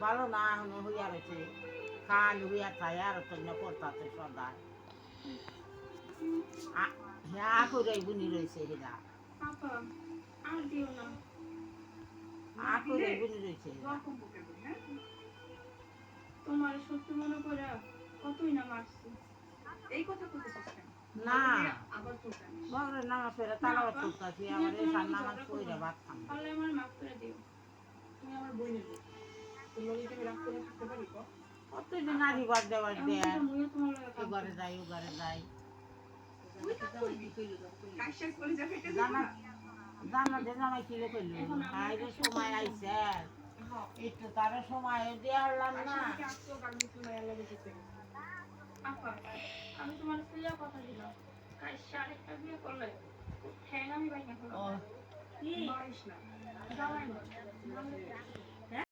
ভালো না এখনো হইয়া রয়েছে খাল হইয়া খায় আর তন্য পড়তাছে সদায় হ্যাঁ করে বুনি রয়েছে হেরা আপা আর দিও না করে বুনি রয়েছে তোমার সত্যি মনে করে কতই না মারছি এই কথা বলতেছিস কেন? না আবার চলতে মগরের নামাজ পড়ে তালাবাদ করতেছি আবার এসার নামাজ পড়ে ভাত খাম তাহলে আমার মাফ করে দিও তুমি আমার বই নেবে তুমি ললিকে আমি রাগ করে থাকতে পারি তো কতদিন নারী ঘর দেওয়ার দেয় মুইও তোমার লগে ও ঘরে যাই ও ঘরে যাই কাশের করে যাবে এটা জানা জানা যে জামাই কিলো করলো বাইরে সময় আইছে একটু তার সময় দিয়ে হারলাম না আপা আমি তোমার ছেলে কথা দিলাম কাল আরেকটা বিয়ে করলে ঠ্যাং আমি বাইনা করলাম ও পারিস না জামাই